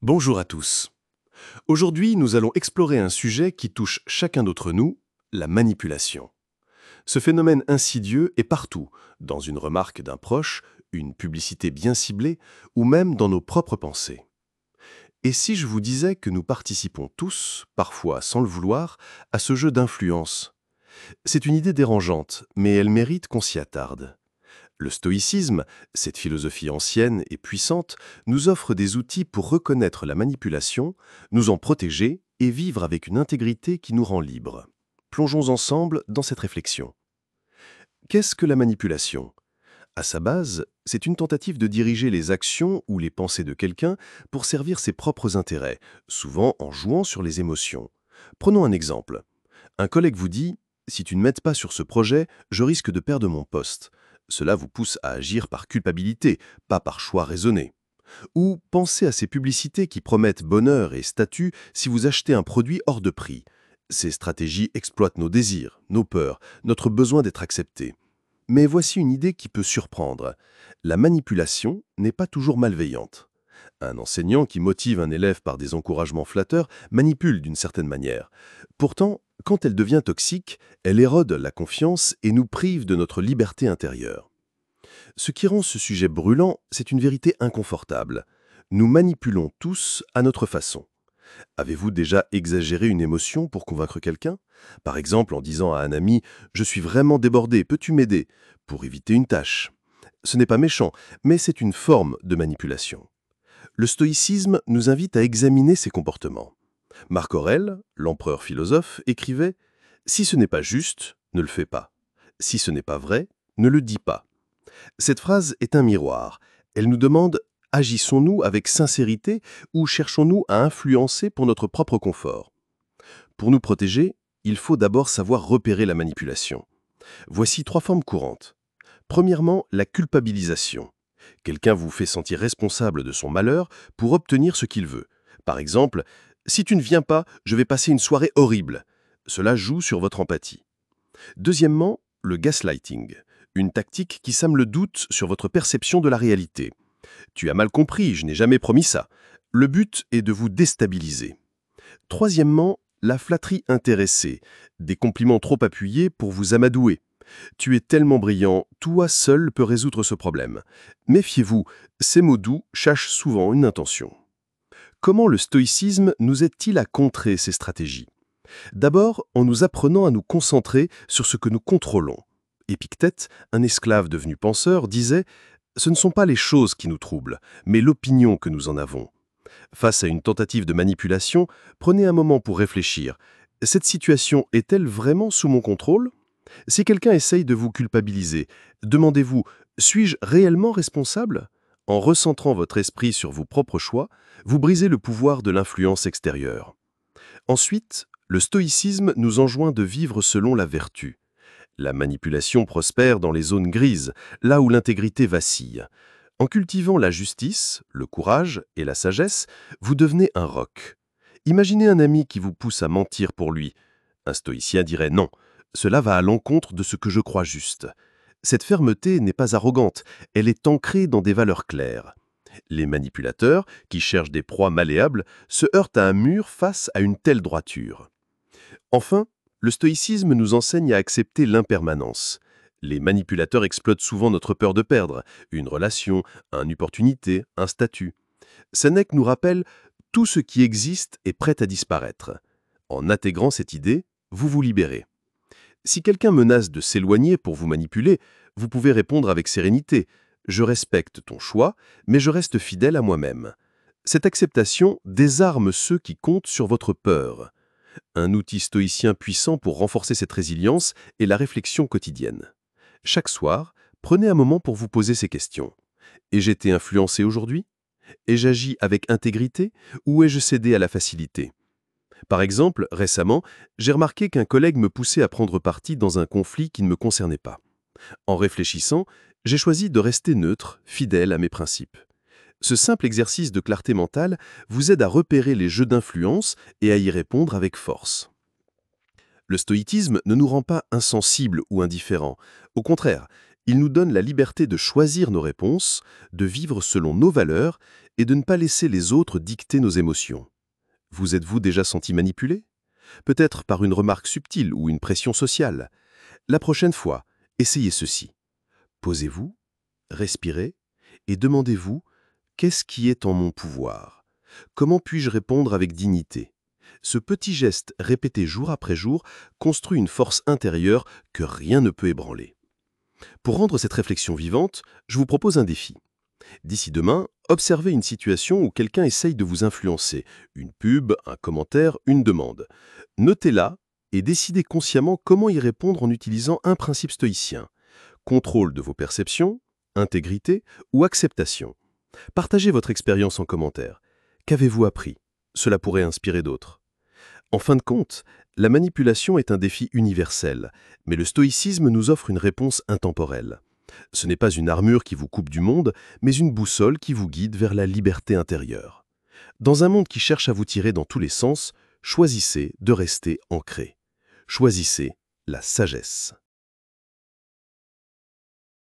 Bonjour à tous. Aujourd'hui, nous allons explorer un sujet qui touche chacun d'entre nous, la manipulation. Ce phénomène insidieux est partout, dans une remarque d'un proche, une publicité bien ciblée, ou même dans nos propres pensées. Et si je vous disais que nous participons tous, parfois sans le vouloir, à ce jeu d'influence? C'est une idée dérangeante, mais elle mérite qu'on s'y attarde. Le stoïcisme, cette philosophie ancienne et puissante, nous offre des outils pour reconnaître la manipulation, nous en protéger et vivre avec une intégrité qui nous rend libres. Plongeons ensemble dans cette réflexion. Qu'est-ce que la manipulation? À sa base, c'est une tentative de diriger les actions ou les pensées de quelqu'un pour servir ses propres intérêts, souvent en jouant sur les émotions. Prenons un exemple. Un collègue vous dit « Si tu ne m'aides pas sur ce projet, je risque de perdre mon poste ». Cela vous pousse à agir par culpabilité, pas par choix raisonné. Ou pensez à ces publicités qui promettent bonheur et statut si vous achetez un produit hors de prix. Ces stratégies exploitent nos désirs, nos peurs, notre besoin d'être accepté. Mais voici une idée qui peut surprendre. La manipulation n'est pas toujours malveillante. Un enseignant qui motive un élève par des encouragements flatteurs manipule d'une certaine manière. Pourtant, quand elle devient toxique, elle érode la confiance et nous prive de notre liberté intérieure. Ce qui rend ce sujet brûlant, c'est une vérité inconfortable. Nous manipulons tous à notre façon. Avez-vous déjà exagéré une émotion pour convaincre quelqu'un? Par exemple en disant à un ami « Je suis vraiment débordé, peux-tu m'aider ?» pour éviter une tâche. Ce n'est pas méchant, mais c'est une forme de manipulation. Le stoïcisme nous invite à examiner ces comportements. Marc Aurèle, l'empereur philosophe, écrivait « Si ce n'est pas juste, ne le fais pas. Si ce n'est pas vrai, ne le dis pas. » Cette phrase est un miroir. Elle nous demande « Agissons-nous avec sincérité ou cherchons-nous à influencer pour notre propre confort ?» Pour nous protéger, il faut d'abord savoir repérer la manipulation. Voici 3 formes courantes. Premièrement, la culpabilisation. Quelqu'un vous fait sentir responsable de son malheur pour obtenir ce qu'il veut. Par exemple, « Si tu ne viens pas, je vais passer une soirée horrible ». Cela joue sur votre empathie. Deuxièmement, le gaslighting. Une tactique qui sème le doute sur votre perception de la réalité. « Tu as mal compris, je n'ai jamais promis ça ». Le but est de vous déstabiliser. Troisièmement, la flatterie intéressée. Des compliments trop appuyés pour vous amadouer. Tu es tellement brillant, toi seul peux résoudre ce problème. Méfiez-vous, ces mots doux cachent souvent une intention. Comment le stoïcisme nous aide-t-il à contrer ces stratégies? D'abord, en nous apprenant à nous concentrer sur ce que nous contrôlons. Épictète, un esclave devenu penseur, disait « Ce ne sont pas les choses qui nous troublent, mais l'opinion que nous en avons ». Face à une tentative de manipulation, prenez un moment pour réfléchir. Cette situation est-elle vraiment sous mon contrôle? Si quelqu'un essaye de vous culpabiliser, demandez-vous « Suis-je réellement responsable ?» En recentrant votre esprit sur vos propres choix, vous brisez le pouvoir de l'influence extérieure. Ensuite, le stoïcisme nous enjoint de vivre selon la vertu. La manipulation prospère dans les zones grises, là où l'intégrité vacille. En cultivant la justice, le courage et la sagesse, vous devenez un roc. Imaginez un ami qui vous pousse à mentir pour lui. Un stoïcien dirait non. Cela va à l'encontre de ce que je crois juste. Cette fermeté n'est pas arrogante, elle est ancrée dans des valeurs claires. Les manipulateurs, qui cherchent des proies malléables, se heurtent à un mur face à une telle droiture. Enfin, le stoïcisme nous enseigne à accepter l'impermanence. Les manipulateurs exploitent souvent notre peur de perdre, une relation, une opportunité, un statut. Sénèque nous rappelle « Tout ce qui existe est prêt à disparaître ». En intégrant cette idée, vous vous libérez. Si quelqu'un menace de s'éloigner pour vous manipuler, vous pouvez répondre avec sérénité « Je respecte ton choix, mais je reste fidèle à moi-même ». Cette acceptation désarme ceux qui comptent sur votre peur. Un outil stoïcien puissant pour renforcer cette résilience est la réflexion quotidienne. Chaque soir, prenez un moment pour vous poser ces questions. Ai-je été influencé aujourd'hui? Ai-je agi avec intégrité ou ai-je cédé à la facilité? Par exemple, récemment, j'ai remarqué qu'un collègue me poussait à prendre parti dans un conflit qui ne me concernait pas. En réfléchissant, j'ai choisi de rester neutre, fidèle à mes principes. Ce simple exercice de clarté mentale vous aide à repérer les jeux d'influence et à y répondre avec force. Le stoïcisme ne nous rend pas insensibles ou indifférents. Au contraire, Il nous donne la liberté de choisir nos réponses, de vivre selon nos valeurs et de ne pas laisser les autres dicter nos émotions. Vous êtes-vous déjà senti manipulé? Peut-être par une remarque subtile ou une pression sociale. La prochaine fois, essayez ceci. Posez-vous, respirez et demandez-vous: qu'est-ce qui est en mon pouvoir? Comment puis-je répondre avec dignité? Ce petit geste répété jour après jour construit une force intérieure que rien ne peut ébranler. Pour rendre cette réflexion vivante, je vous propose un défi. D'ici demain, observez une situation où quelqu'un essaye de vous influencer. Une pub, un commentaire, une demande. Notez-la et décidez consciemment comment y répondre en utilisant un principe stoïcien. Contrôle de vos perceptions, intégrité ou acceptation. Partagez votre expérience en commentaire. Qu'avez-vous appris? Cela pourrait inspirer d'autres. En fin de compte, la manipulation est un défi universel, mais le stoïcisme nous offre une réponse intemporelle. Ce n'est pas une armure qui vous coupe du monde, mais une boussole qui vous guide vers la liberté intérieure. Dans un monde qui cherche à vous tirer dans tous les sens, choisissez de rester ancré. Choisissez la sagesse.